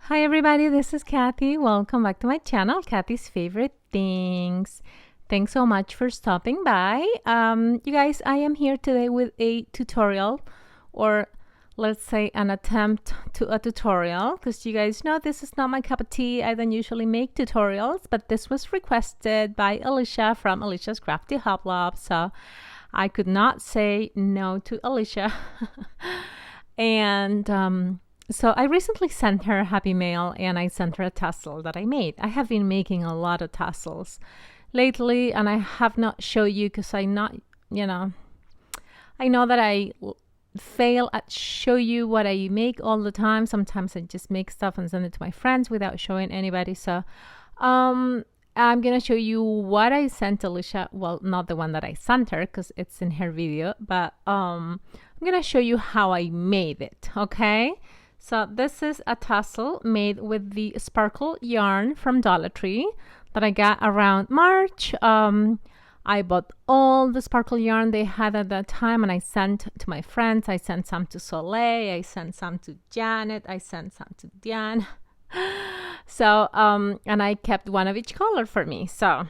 Hi everybody, this is Kathy. Welcome back to my channel, Kathy's Favorite Things. Thanks so much for stopping by. You guys, I am here today with a tutorial, or let's say an attempt to a tutorial, because you guys know this is not my cup of tea. I don't usually make tutorials, but this was requested by Elisha from ELISHA'S Crafty HOPLOP, so I could not say no to Elisha. And so I recently sent her a happy mail and I sent her a tassel that I made. I have been making a lot of tassels lately and I have not shown you because I know that I fail at show you what I make all the time. Sometimes I just make stuff and send it to my friends without showing anybody. So I'm gonna show you what I sent Elisha. Well, not the one that I sent her because it's in her video, but I'm gonna show you how I made it. Okay, so this is a tassel made with the sparkle yarn from Dollar Tree that I got around March. I bought all the sparkle yarn they had at that time and I sent to my friends. I sent some to Soleil, I sent some to Janet, I sent some to Diane. So and I kept one of each color for me. So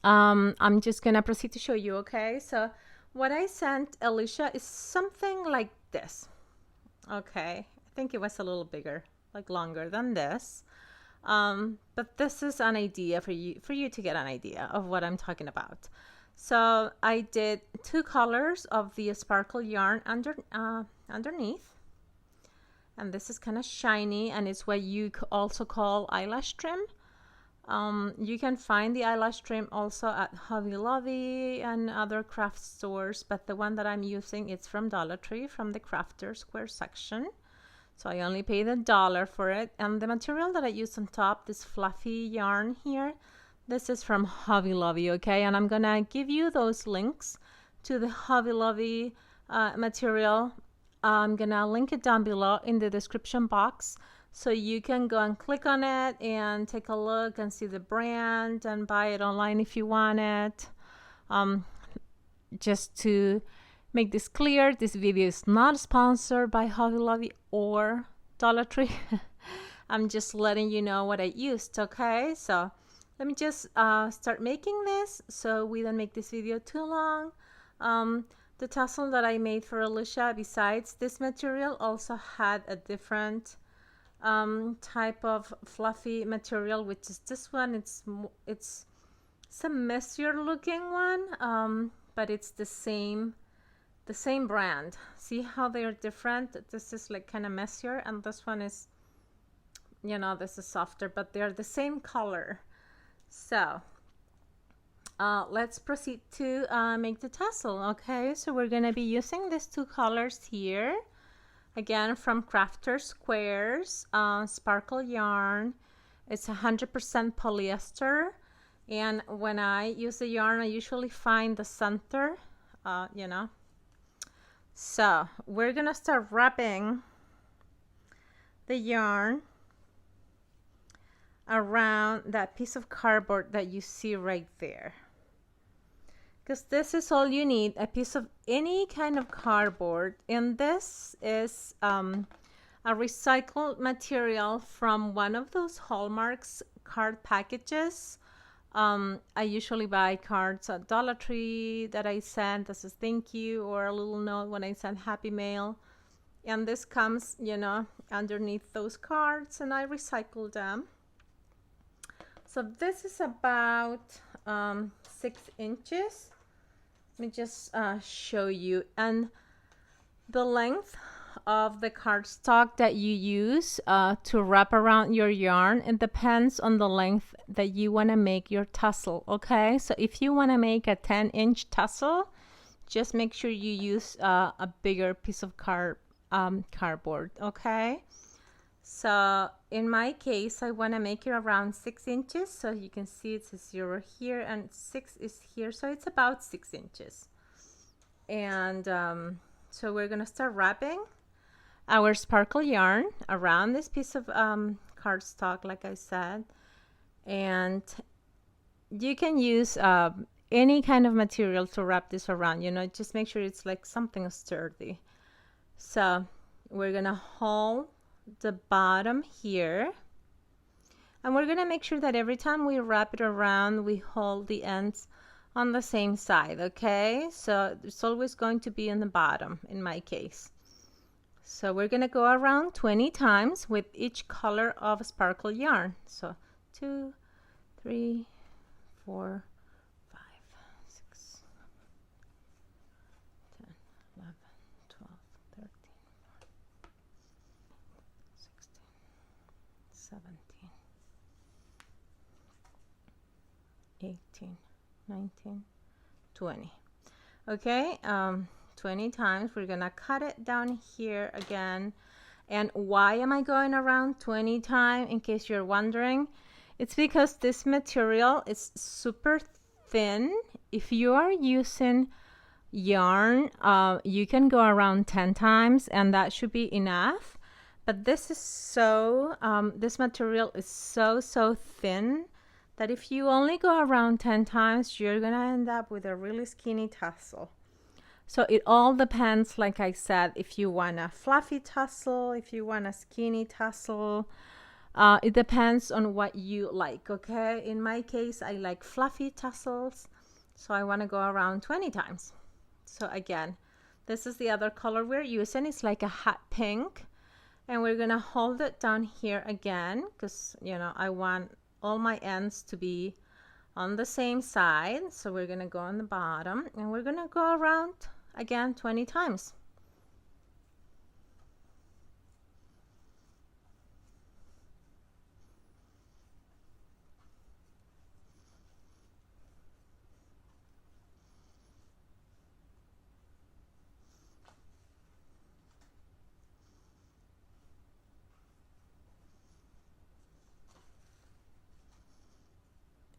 I'm just gonna proceed to show you. Okay, so what I sent Elisha is something like this. Okay, I think it was a little bigger, like longer than this, but this is an idea for you to get an idea of what I'm talking about. So I did two colors of the sparkle yarn underneath, and this is kind of shiny, and it's what you also call eyelash trim. You can find the eyelash trim also at Hobby Lobby and other craft stores, but the one that I'm using is from Dollar Tree, from the Crafter Square section. So I only paid $1 for it. And the material that I use on top, this fluffy yarn here, this is from Hobby Lobby, okay? And I'm gonna give you those links to the Hobby Lobby material. I'm gonna link it down below in the description box, so you can go and click on it and take a look and see the brand and buy it online if you want it. Just to make this clear, this video is not sponsored by Hobby Lobby or Dollar Tree. I'm just letting you know what I used, okay? So let me just start making this so we don't make this video too long. The tassel that I made for Elisha, besides this material, also had a different type of fluffy material, which is this one. It's a messier looking one, but it's the same brand. See how they are different? This is like kind of messier, and this one is, this is softer, but they're the same color. So let's proceed to make the tassel. Okay, so we're gonna be using these two colors here. Again, from Crafter Squares, sparkle yarn. It's 100% polyester. And when I use the yarn, I usually find the center, So we're gonna start wrapping the yarn around that piece of cardboard that you see right there. Because this is all you need, a piece of any kind of cardboard. And this is a recycled material from one of those Hallmarks card packages. I usually buy cards at Dollar Tree that I send as a thank you, or a little note when I send Happy Mail. And this comes, underneath those cards, and I recycle them. So this is about 6 inches. Let me just show you. And the length of the cardstock that you use to wrap around your yarn, it depends on the length that you want to make your tassel. Okay, so if you want to make a 10-inch tassel, just make sure you use a bigger piece of cardboard. Okay, so in my case, I want to make it around 6 inches. So you can see it's a 0 here and 6 is here, so it's about 6 inches. And so we're gonna start wrapping our sparkle yarn around this piece of cardstock, like I said. And you can use any kind of material to wrap this around, just make sure it's like something sturdy. So we're gonna hold the bottom here, and we're gonna make sure that every time we wrap it around, we hold the ends on the same side, okay? So it's always going to be in the bottom in my case. So we're gonna go around 20 times with each color of sparkle yarn. So 2, 3, 4, 5, 6, 10, 11, 12, 13, 16, 17, 18, 19, 20. Okay, 20 times. We're gonna cut it down here again. And why am I going around 20 times, in case you're wondering? It's because this material is super thin. If you are using yarn, you can go around 10 times and that should be enough. But this is this material is so thin that if you only go around 10 times, you're gonna end up with a really skinny tassel. So it all depends, like I said, if you want a fluffy tassel, if you want a skinny tassel. It depends on what you like, okay? In my case, I like fluffy tassels, so I want to go around 20 times. So again, this is the other color we're using. It's like a hot pink, and we're gonna hold it down here again because, you know, I want all my ends to be on the same side. So we're gonna go on the bottom and we're gonna go around again 20 times.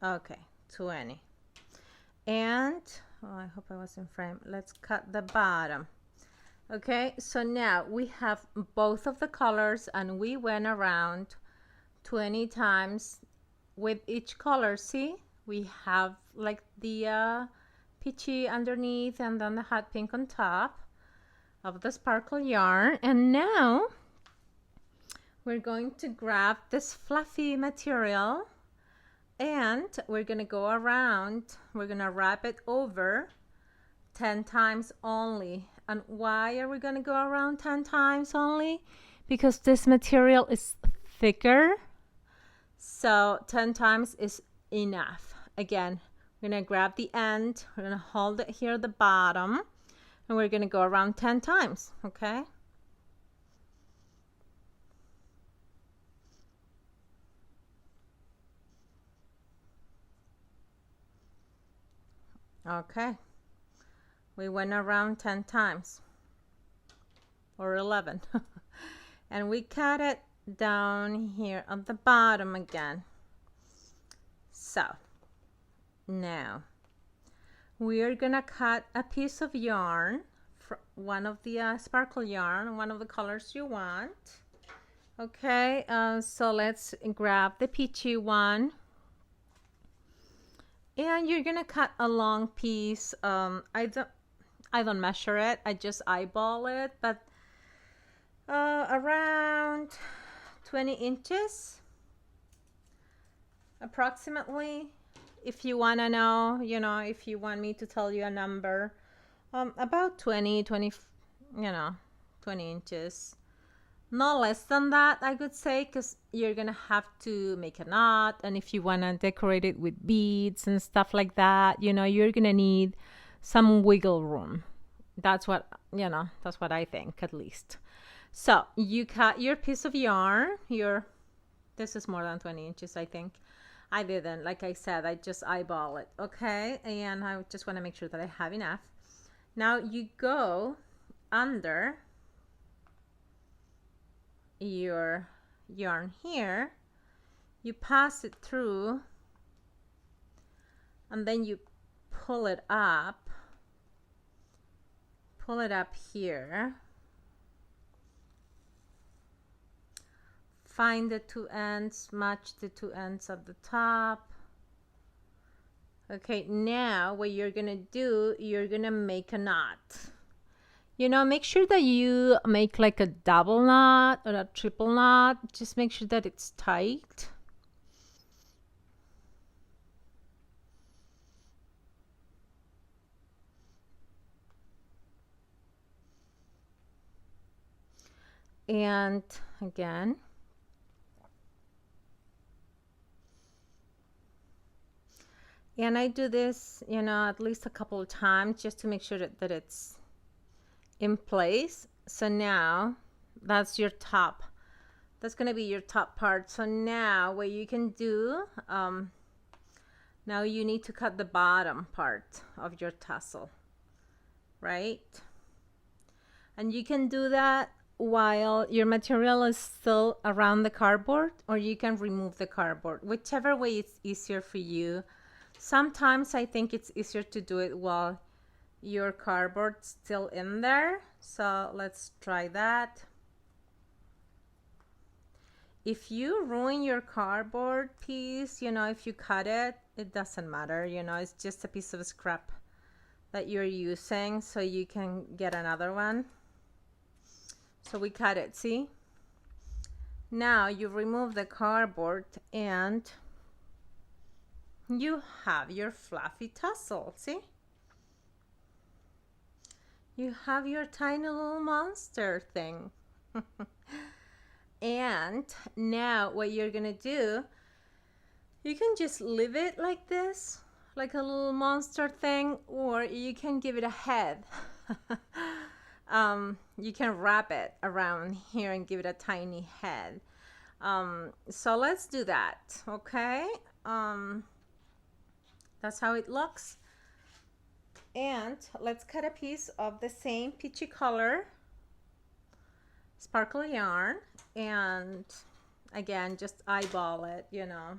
Okay, 20. And oh, I hope I was in frame. Let's cut the bottom. Okay, so now we have both of the colors and we went around 20 times with each color. See, we have like the peachy underneath and then the hot pink on top of the sparkle yarn. And now we're going to grab this fluffy material and we're gonna go around, we're gonna wrap it over 10 times only. And why are we gonna go around 10 times only? Because this material is thicker, so 10 times is enough. Again, we're gonna grab the end, we're gonna hold it here at the bottom, and we're gonna go around 10 times, okay? Okay, we went around 10 times or 11 and we cut it down here at the bottom again. So now we are gonna cut a piece of yarn, one of the sparkle yarn, one of the colors you want. Okay, so let's grab the peachy one. And you're gonna cut a long piece. I don't measure it, I just eyeball it, but around 20 inches approximately. If you want to know, you know, if you want me to tell you a number, about 20, you know, 20 inches. No less than that, I would say, because you're gonna have to make a knot, and if you want to decorate it with beads and stuff like that, you know, you're gonna need some wiggle room. That's what, you know, that's what I think, at least. So you cut your piece of yarn, this is more than 20 inches, I think. I didn't, like I said, I just eyeball it, okay? And I just want to make sure that I have enough. Now you go under your yarn here, you pass it through, and then you pull it up here, find the two ends, match the two ends at the top. Okay, now what you're gonna do, you're gonna make a knot. You know, make sure that you make like a double knot or a triple knot. Just make sure that it's tight. And again, and I do this, you know, at least a couple of times just to make sure that it's in place. So now that's your top. That's going to be your top part. So now what you can do, now you need to cut the bottom part of your tassel, right? And you can do that while your material is still around the cardboard, or you can remove the cardboard, whichever way it's easier for you. Sometimes I think it's easier to do it while your cardboard's still in there. So let's try that. If you ruin your cardboard piece, you know, if you cut it, it doesn't matter, you know, it's just a piece of scrap that you're using, so you can get another one. So we cut it, see? Now you remove the cardboard and you have your fluffy tassel, see? You have your tiny little monster thing. And now what you're gonna do, you can just leave it like this, like a little monster thing, or you can give it a head. You can wrap it around here and give it a tiny head. So let's do that, okay? That's how it looks. And let's cut a piece of the same peachy color sparkle yarn, and again, just eyeball it, you know.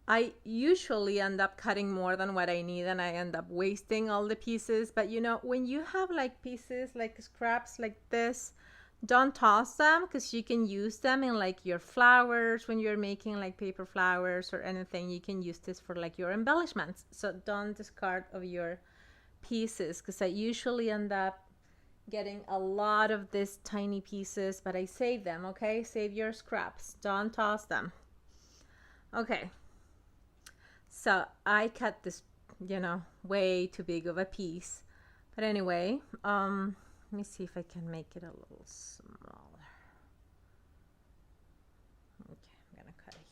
I usually end up cutting more than what I need, and I end up wasting all the pieces. But you know, when you have like pieces, like scraps like this, don't toss them, because you can use them in like your flowers when you're making like paper flowers or anything. You can use this for like your embellishments. So don't discard of your pieces, because I usually end up getting a lot of these tiny pieces, but I save them, okay? Save your scraps, don't toss them. Okay, so I cut this, you know, way too big of a piece. But anyway, let me see if I can make it a little smaller. Okay, I'm gonna cut it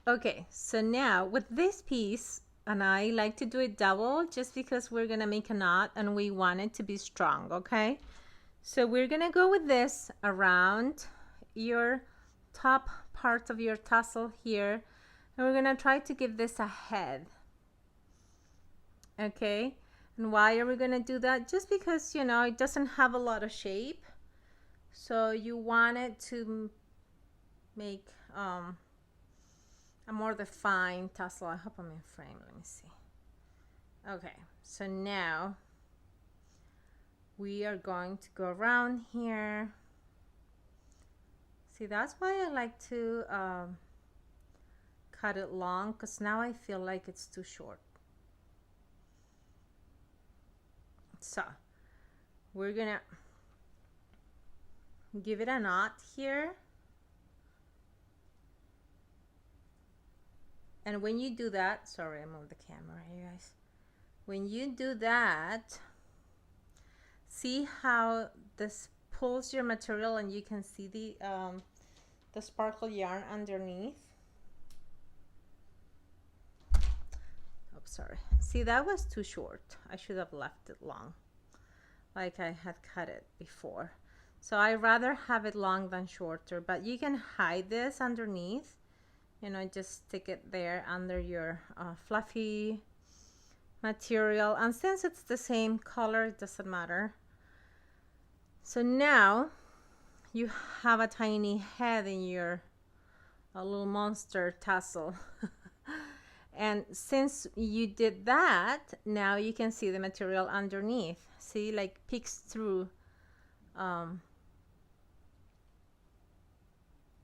here. Okay, so now with this piece, and I like to do it double just because we're gonna make a knot and we want it to be strong, okay? So we're gonna go with this around your top part of your tassel here, and we're gonna try to give this a head, okay? And why are we gonna do that? Just because, you know, it doesn't have a lot of shape, so you want it to make a more defined tassel. I hope I'm in frame. Let me see. Okay, so now we are going to go around here. See, that's why I like to cut it long, because now I feel like it's too short. So we're gonna give it a knot here. And when you do that, sorry, I moved the camera, you guys. When you do that, see how this pulls your material and you can see the sparkle yarn underneath. Oh, sorry. See, that was too short. I should have left it long, like I had cut it before. So I rather have it long than shorter, but you can hide this underneath. You know, just stick it there under your fluffy material, and since it's the same color, it doesn't matter. So now you have a tiny head in your little monster tassel. And since you did that, now you can see the material underneath. See, like peeks through. Can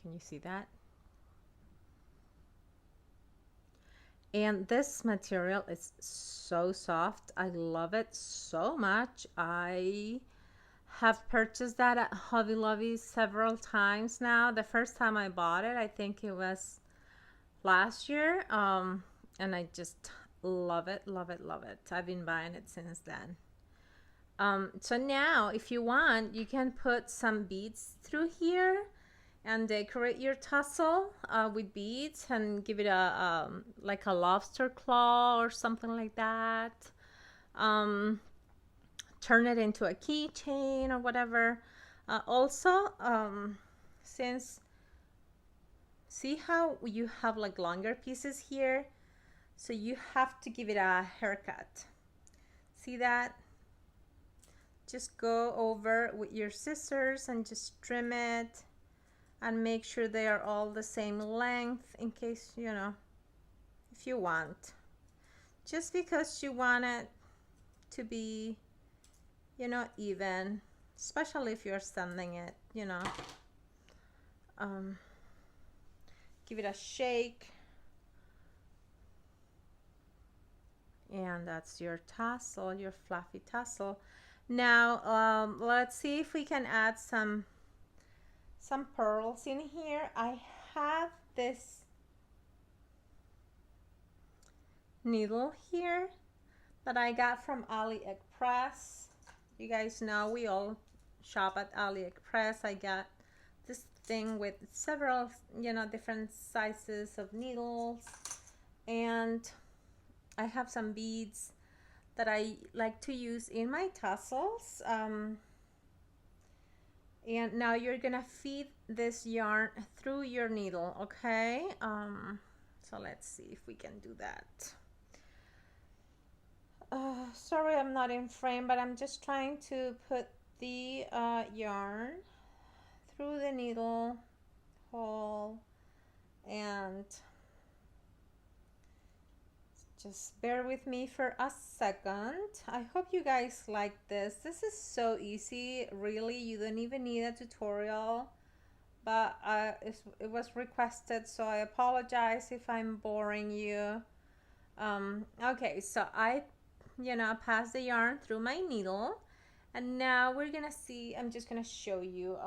you see that? And this material is so soft. I love it so much. I have purchased that at Hobby Lobby several times now. The first time I bought it, I think it was last year. And I just love it, love it, love it. I've been buying it since then. So now if you want, you can put some beads through here and decorate your tassel with beads and give it a like a lobster claw or something like that. Turn it into a keychain or whatever. Also, since see how you have like longer pieces here, so you have to give it a haircut. See that? Just go over with your scissors and just trim it and make sure they are all the same length, in case, you know, if you want. Just because you want it to be, you know, even, especially if you're sanding it, you know. Give it a shake. And that's your tassel, your fluffy tassel. Now, let's see if we can add some pearls in here. I have this needle here that I got from AliExpress. You guys know we all shop at AliExpress. I got this thing with several, you know, different sizes of needles, and I have some beads that I like to use in my tassels. And now you're gonna feed this yarn through your needle, okay? So let's see if we can do that. Sorry I'm not in frame, but I'm just trying to put the yarn through the needle hole, and just bear with me for a second. I hope you guys like this. This is so easy, really. You don't even need a tutorial, but it was requested, so I apologize if I'm boring you. Okay, so I, you know, pass the yarn through my needle, and now we're gonna see, I'm just gonna show you,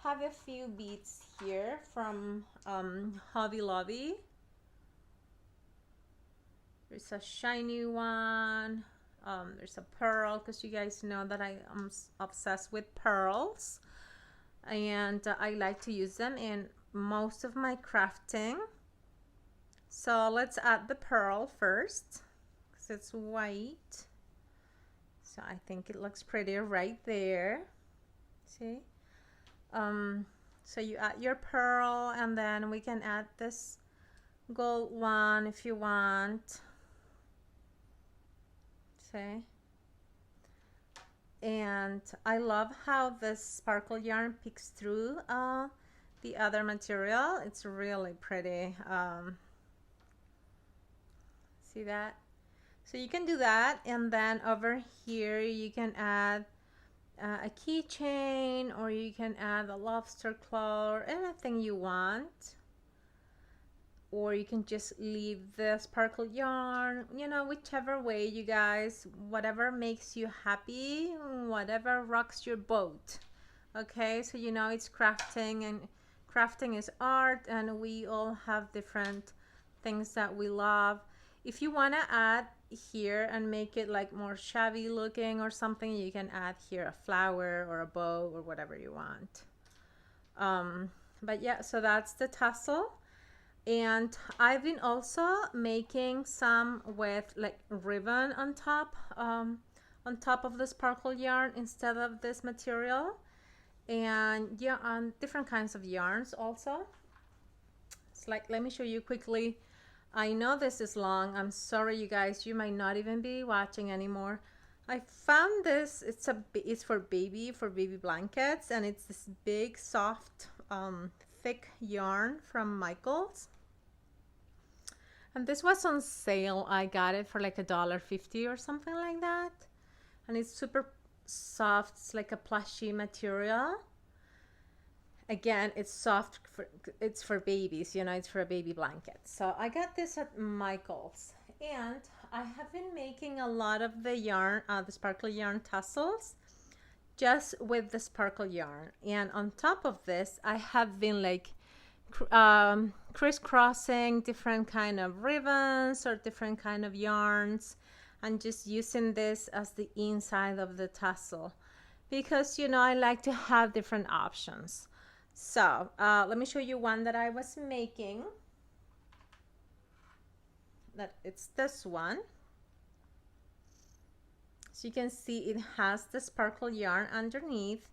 have a few beads here from Hobby Lobby. There's a shiny one. There's a pearl, because you guys know that I am obsessed with pearls, and I like to use them in most of my crafting. So let's add the pearl first, because it's white. So I think it looks pretty right there. See? So you add your pearl, and then we can add this gold one if you want. See? And I love how this sparkle yarn peeks through the other material. It's really pretty. See that? So you can do that, and then over here you can add a keychain, or you can add a lobster claw, or anything you want. Or you can just leave the sparkle yarn, you know, whichever way, you guys, whatever makes you happy, whatever rocks your boat. Okay, so you know it's crafting, and crafting is art, and we all have different things that we love. If you want to add here and make it like more shabby looking or something, you can add here a flower or a bow or whatever you want. But yeah, so that's the tassel. And I've been also making some with like ribbon on top of the sparkle yarn instead of this material, and yeah, on different kinds of yarns also. It's like, let me show you quickly. I know this is long. I'm sorry, you guys. You might not even be watching anymore. I found this. It's for baby blankets, and it's this big, soft, thick yarn from Michaels. And this was on sale. I got it for like $1.50 or something like that. And it's super soft. It's like a plushy material. again, it's soft, it's for babies, you know, it's for a baby blanket. So I got this at Michael's, and I have been making a lot of the yarn, the sparkle yarn tassels, just with the sparkle yarn. And on top of this, I have been like crisscrossing different kind of ribbons or different kind of yarns, and just using this as the inside of the tassel, because, you know, I like to have different options. So let me show you one that I was making. That it's this one. So you can see it has the sparkle yarn underneath.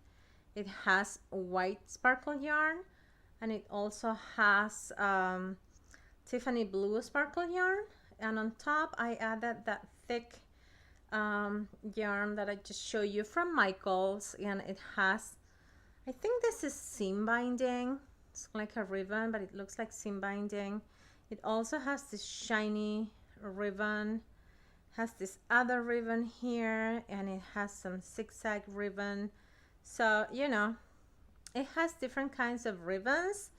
It has white sparkle yarn, and it also has Tiffany blue sparkle yarn. And on top, I added that thick yarn that I just showed you from Michael's, and it has, I think this is seam binding. It's like a ribbon, but it looks like seam binding. It also has this shiny ribbon, has this other ribbon here, and it has some zigzag ribbon. So, you know, it has different kinds of ribbons,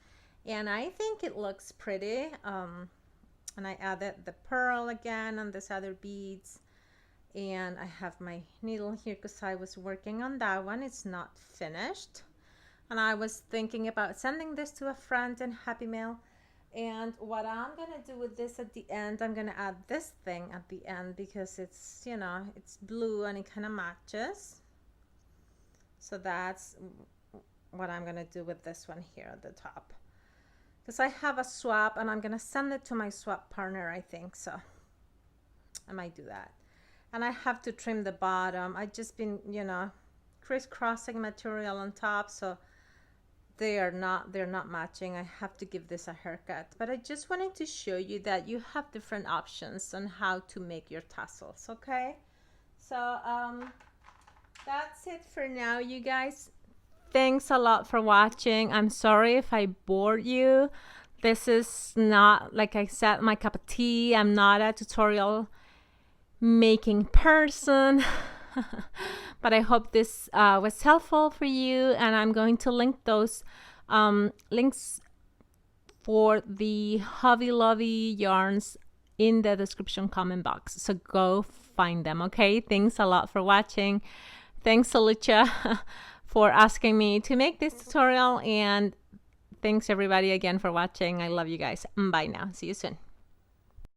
and I think it looks pretty. And I added the pearl again and this other beads. And I have my needle here because I was working on that one. It's not finished. And I was thinking about sending this to a friend in Happy Mail. And what I'm going to do with this at the end, I'm going to add this thing at the end because it's, you know, it's blue and it kind of matches. So that's what I'm going to do with this one here at the top. Because I have a swap and I'm going to send it to my swap partner, I think. So I might do that. And I have to trim the bottom. I've just been, you know, crisscrossing material on top, so they're not matching. I have to give this a haircut. But I just wanted to show you that you have different options on how to make your tassels, okay? So that's it for now, you guys. Thanks a lot for watching. I'm sorry if I bored you. This is not, like I said, my cup of tea. I'm not a tutorial making person. But I hope this was helpful for you, and I'm going to link those links for the Hobby Lobby yarns in the description comment box, so go find them. Okay, thanks a lot for watching. Thanks, Alicia, for asking me to make this tutorial, and thanks everybody again for watching. I love you guys. Bye now. See you soon.